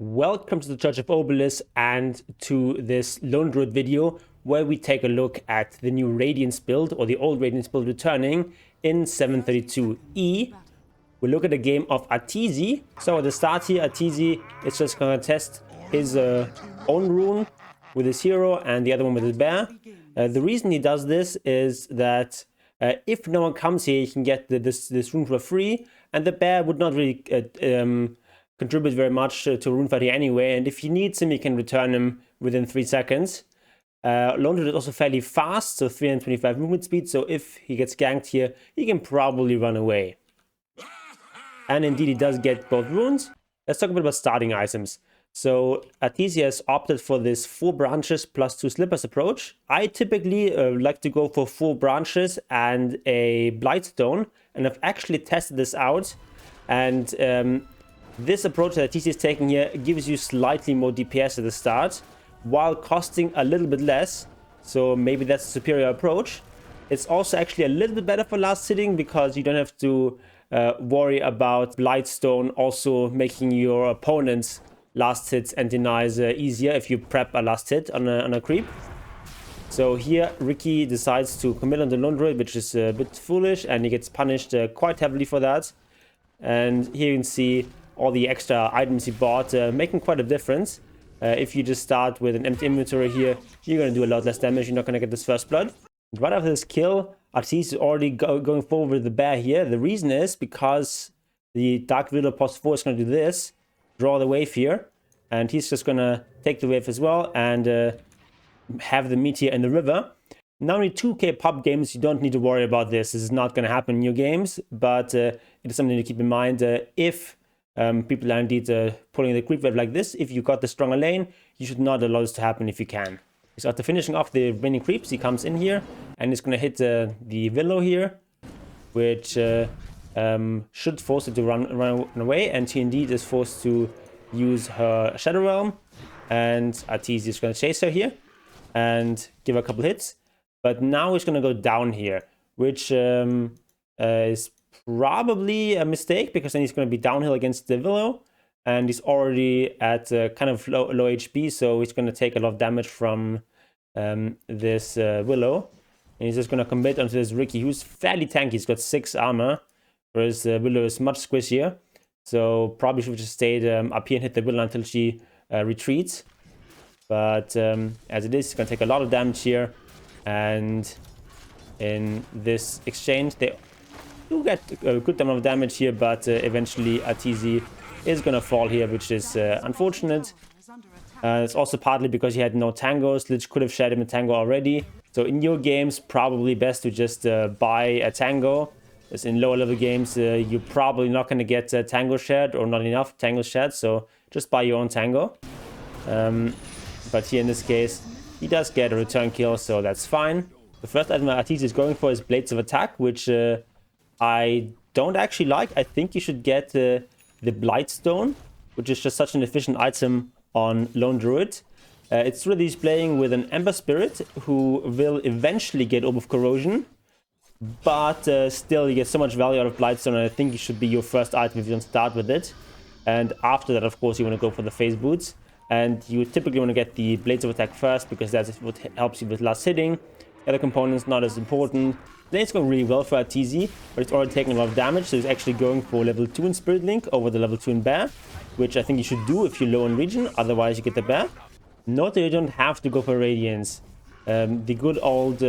Welcome to the Church of Obelisk and to this Lone Druid video where we take a look at the new Radiance build, or the old Radiance build returning in 732E. We look at the game of RTZ. So at the start here, RTZ is just going to test his own rune with his hero and the other one with his bear. The reason he does this is that if no one comes here, he can get this rune for free, and the bear would not really contribute very much to a rune fight here anyway, and if he needs him, he can return him within 3 seconds. Lone Druid is also fairly fast, so 325 movement speed, so if he gets ganked here, he can probably run away. And indeed, he does get both runes. Let's talk a bit about starting items. So RTZ has opted for this 4 branches plus 2 slippers approach. I typically like to go for 4 branches and a Blightstone, and I've actually tested this out, and this approach that RTZ is taking here gives you slightly more DPS at the start, while costing a little bit less, so maybe that's a superior approach. It's also actually a little bit better for last hitting, because you don't have to worry about Blightstone also making your opponent's last hits and denies easier if you prep a last hit on a creep. So here Ricky decides to commit on the Lone Druid, which is a bit foolish, and he gets punished quite heavily for that. And here you can see all the extra items he bought making quite a difference. If you just start with an empty inventory here, you're going to do a lot less damage. You're not going to get this first blood. Right after this kill, RTZ is already going forward with the bear here. The reason is because the Dark Widow post 4 is going to do this, draw the wave here, and he's just going to take the wave as well and have the meteor in the river. Now only 2k pop games, you don't need to worry about this. This is not going to happen in your games, but it is something to keep in mind. If people are indeed pulling the creep wave like this, if you got the stronger lane, you should not allow this to happen if you can. So after finishing off the remaining creeps, he comes in here and he's going to hit the willow here, which should force it to run away, and she indeed is forced to use her Shadow Realm, and RTZ is going to chase her here and give her a couple hits. But now he's going to go down here, which is probably a mistake, because then he's going to be downhill against the willow, and he's already at kind of low HP, so he's going to take a lot of damage from this willow, and he's just going to commit onto this Ricky, who's fairly tanky. He's got 6 armor, whereas the willow is much squishier, so probably should have just stayed up here and hit the willow until she retreats. But as it is, he's going to take a lot of damage here, and in this exchange they do get a good amount of damage here, but eventually RTZ is going to fall here, which is unfortunate. It's also partly because he had no tangos. Lich could have shared him a tango already. So in your games, probably best to just buy a tango. As in lower level games, you're probably not going to get tango shared, or not enough tango shared, so just buy your own tango. But here in this case, he does get a return kill, so that's fine. The first item that RTZ is going for is Blades of Attack, which I don't actually like. I think you should get the Blightstone, which is just such an efficient item on Lone Druid. It's really he's playing with an Ember Spirit, who will eventually get Orb of Corrosion, but still you get so much value out of Blightstone, and I think it should be your first item if you don't start with it. And after that, of course, you want to go for the Phase Boots, and you typically want to get the Blades of Attack first, because that's what helps you with last hitting. The other components not as important. Then it's going really well for RTZ, but it's already taking a lot of damage, so he's actually going for level 2 in Spirit Link over the level 2 in Bear, which I think you should do if you're low in region, otherwise you get the Bear. Note that you don't have to go for Radiance. The good old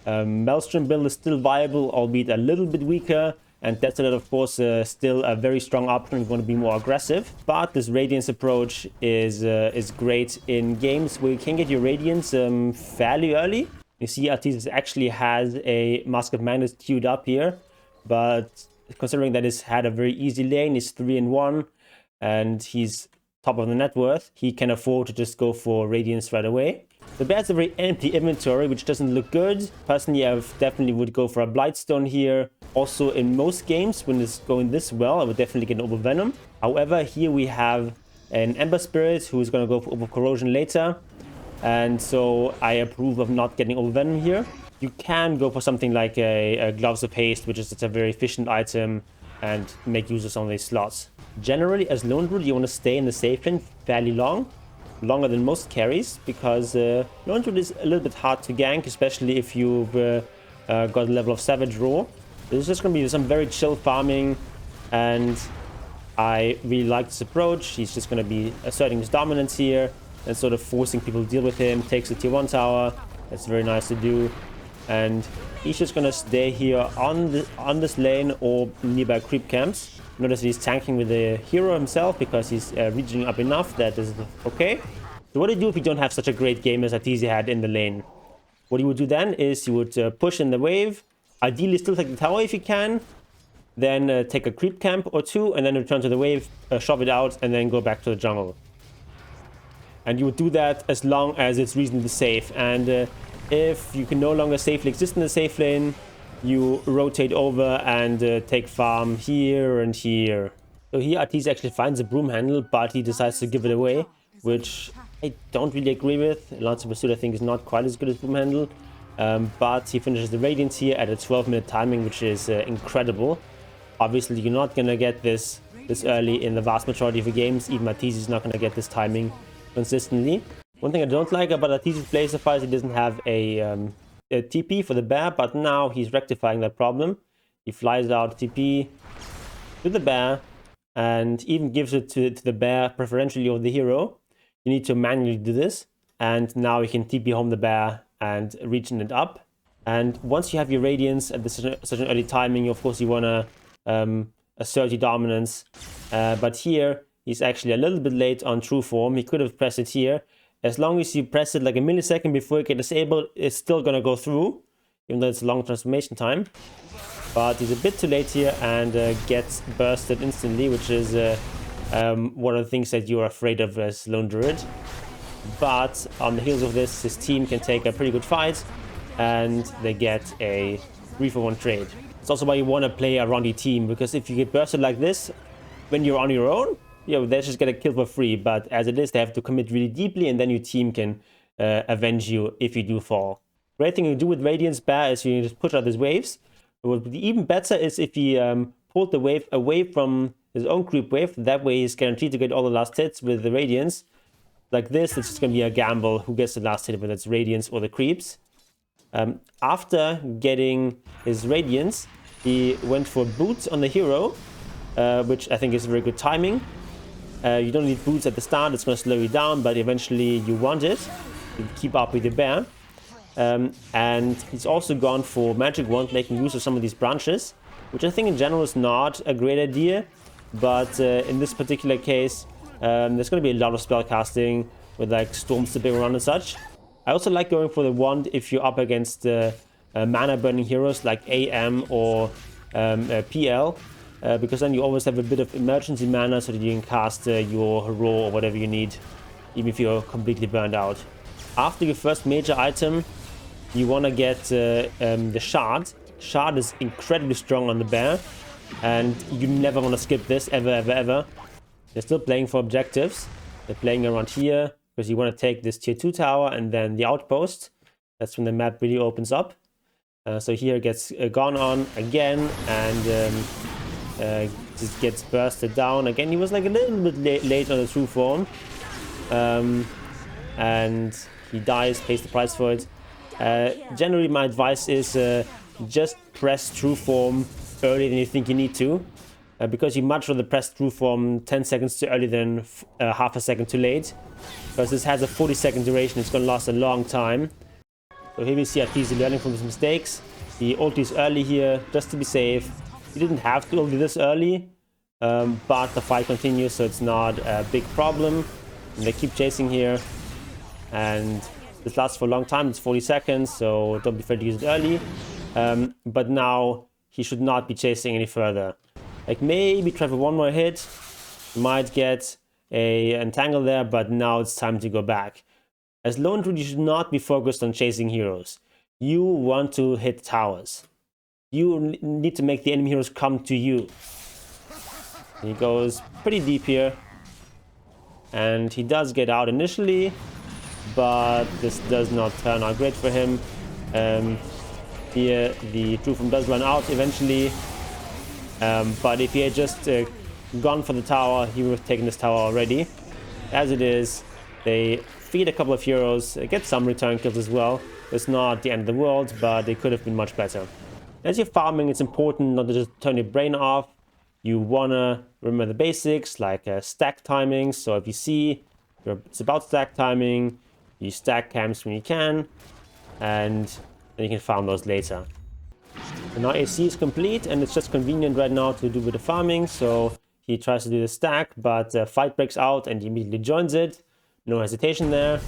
Maelstrom build is still viable, albeit a little bit weaker, and that's of course still a very strong option if you want to be more aggressive. But this Radiance approach is great in games where you can get your Radiance fairly early. You see RTZ actually has a Mask of Madness queued up here, but considering that he's had a very easy lane, he's 3-1, and he's top of the net worth, he can afford to just go for Radiance right away. The bear has a very empty inventory, which doesn't look good. Personally, I definitely would go for a Blightstone here. Also, in most games, when it's going this well, I would definitely get an Orb of Venom. However, here we have an Ember Spirit who's going to go for Orb of Corrosion later. And so I approve of not getting Orb of Venom here. You can go for something like a Gloves of Haste, which is a very efficient item and make use of some of these slots. Generally, as Lone Druid, you want to stay in the safe lane fairly long, longer than most carries, because Lone Druid is a little bit hard to gank, especially if you've got a level of Savage Raw. There's just going to be some very chill farming, and I really like this approach. He's just going to be asserting his dominance here and sort of forcing people to deal with him. Takes the tier 1 tower. That's very nice to do. And he's just going to stay here on this lane or nearby creep camps. Notice he's tanking with the hero himself because he's reaching up enough that is okay. So what do you do if you don't have such a great game as RTZ had in the lane? What you would do then is you would push in the wave. Ideally still take the tower if you can. Then take a creep camp or two and then return to the wave, shove it out, and then go back to the jungle. And you would do that as long as it's reasonably safe. And if you can no longer safely exist in the safe lane, you rotate over and take farm here and here. So here RTZ actually finds a broom handle, but he decides to give it away, which I don't really agree with. Lance Pursuit I think is not quite as good as broom handle. But he finishes the Radiance here at a 12-minute timing, which is incredible. Obviously, you're not going to get this early in the vast majority of the games. Even RTZ is not going to get this timing consistently. One thing I don't like about RTZ's play so far is he doesn't have a TP for the bear, but now he's rectifying that problem. He flies out TP to the bear and even gives it to the bear, preferentially over the hero. You need to manually do this, and now you can TP home the bear and region it up. And once you have your Radiance at such an early timing, of course you want to assert your dominance. But here, he's actually a little bit late on true form. He could have pressed it here. As long as you press it like a millisecond before it gets disabled, it's still going to go through, even though it's a long transformation time. But he's a bit too late here and gets bursted instantly, which is one of the things that you're afraid of as Lone Druid. But on the heels of this, his team can take a pretty good fight, and they get a 3-for-1 trade. It's also why you want to play around your team, because if you get bursted like this, when you're on your own, they just get a kill for free. But as it is, they have to commit really deeply, and then your team can avenge you if you do fall. Great thing you do with Radiance Bear is you just push out these waves. What would be even better is if he pulled the wave away from his own creep wave. That way he's guaranteed to get all the last hits with the Radiance. Like this, it's just going to be a gamble who gets the last hit, whether it's Radiance or the creeps. After getting his Radiance, he went for boots on the hero, which I think is very good timing. You don't need boots at the start, it's going to slow you down, but eventually you want it to keep up with the bear. And he's also gone for Magic Wand, making use of some of these branches, which I think in general is not a great idea. But in this particular case, there's going to be a lot of spell casting with like storms slipping around and such. I also like going for the wand if you're up against mana burning heroes like AM or PL, because then you always have a bit of emergency mana so that you can cast your Raw or whatever you need, even if you're completely burned out. After your first major item, you want to get the Shard. Shard is incredibly strong on the bear, and you never want to skip this, ever, ever, ever. They're still playing for objectives. They're playing around here because you want to take this tier 2 tower and then the outpost. That's when the map really opens up. So here it gets gone on again, and just gets bursted down. Again, he was like a little bit late on the true form. And he dies, pays the price for it. Generally, my advice is just press true form earlier than you think you need to. Because you much rather press true form 10 seconds too early than half a second too late. Because this has a 40-second duration, it's going to last a long time. So here we see RTZ learning from his mistakes. He ultis early here just to be safe. He didn't have to ulti this early, but the fight continues, so it's not a big problem. And they keep chasing here. And this lasts for a long time, it's 40 seconds, so don't be afraid to use it early. But now he should not be chasing any further. Like maybe try for one more hit, might get a entangle there, but now it's time to go back. As Lone Druid, you should not be focused on chasing heroes. You want to hit towers. You need to make the enemy heroes come to you. He goes pretty deep here. And he does get out initially, but this does not turn out great for him. Here the true form does run out eventually. But if he had just gone for the tower, he would have taken this tower already. As it is, they feed a couple of heroes, get some return kills as well. It's not the end of the world, but it could have been much better. As you're farming, it's important not to just turn your brain off. You wanna remember the basics, like stack timings. So if you see it's about stack timing, you stack camps when you can, and then you can farm those later. And now AC is complete, and it's just convenient right now to do with the farming. So he tries to do the stack, but fight breaks out and he immediately joins it. No hesitation there.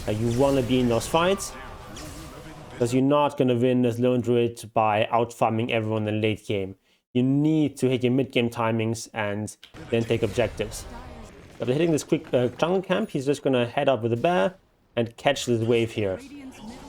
You want to be in those fights, because you're not going to win this Lone Druid by out-farming everyone in the late game. You need to hit your mid-game timings and then take objectives. After hitting this quick jungle camp, he's just going to head up with the bear and catch this wave here.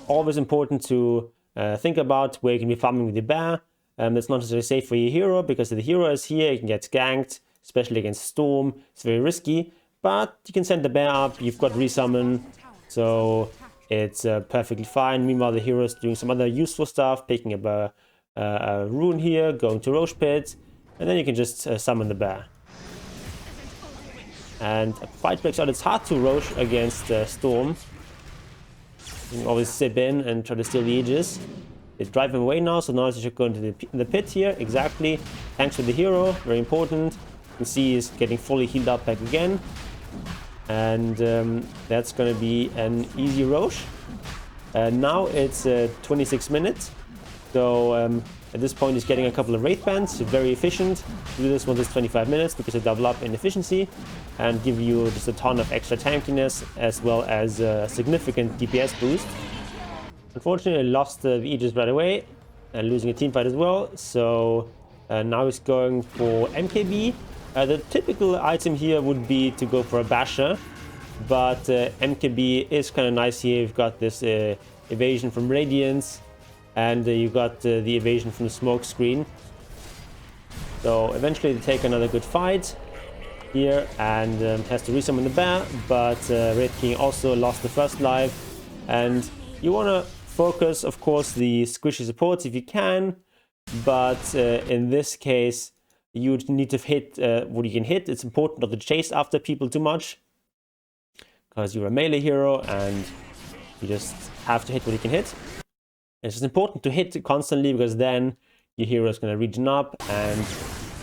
Always important to think about where you can be farming with your bear. That's not necessarily safe for your hero, because if the hero is here, you can get ganked, especially against Storm. It's very risky, but you can send the bear up. You've got resummon, so it's perfectly fine. Meanwhile, the hero is doing some other useful stuff, picking up a rune here, going to Roche Pit, and then you can just summon the bear. And a fight breaks out. It's hard to Roche against Storm. You can always zip in and try to steal the Aegis. They drive him away now, so now he should go into the pit here. Exactly. Thanks to the hero, very important. You can see he's getting fully healed up back again. And that's going to be an easy Roche. Now it's 26 minutes. So at this point he's getting a couple of Wraith Bands. Very efficient. Do this once it's 25 minutes because they double up in efficiency and give you just a ton of extra tankiness as well as a significant DPS boost. Unfortunately, I lost the Aegis right away and losing a team fight as well. So now he's going for MKB. The typical item here would be to go for a Basher, but MKB is kind of nice here. You've got this evasion from Radiance, and you've got the evasion from the smoke screen. So eventually they take another good fight here and has to resummon the bear, but Red King also lost the first life. And you want to focus, of course, the squishy supports if you can, but in this case you need to hit what you can hit. It's important not to chase after people too much, because you're a melee hero and you just have to hit what you can hit. It's just important to hit constantly, because then your hero is going to regen up and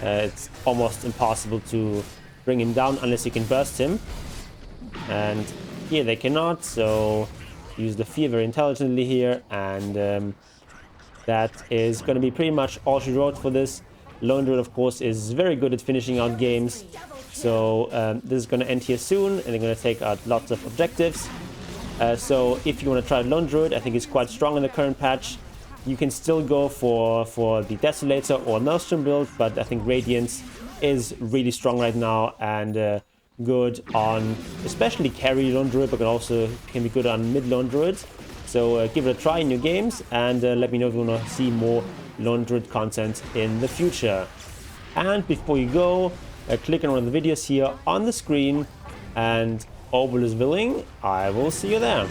it's almost impossible to bring him down unless you can burst him. And here they cannot, so use the fear very intelligently here, and that is going to be pretty much all she wrote for this. Lone Druid, of course, is very good at finishing out games, so this is going to end here soon, and they're going to take out lots of objectives. So if you want to try Lone Druid, I think it's quite strong in the current patch. You can still go for the Desolator or Maelstrom build, but I think Radiance is really strong right now and good on especially carry Lone Druid, but also can be good on mid Lone Druid. So give it a try in your games, and let me know if you want to see more Lone Druid content in the future. And before you go, click on one of the videos here on the screen, and all is willing, I will see you there.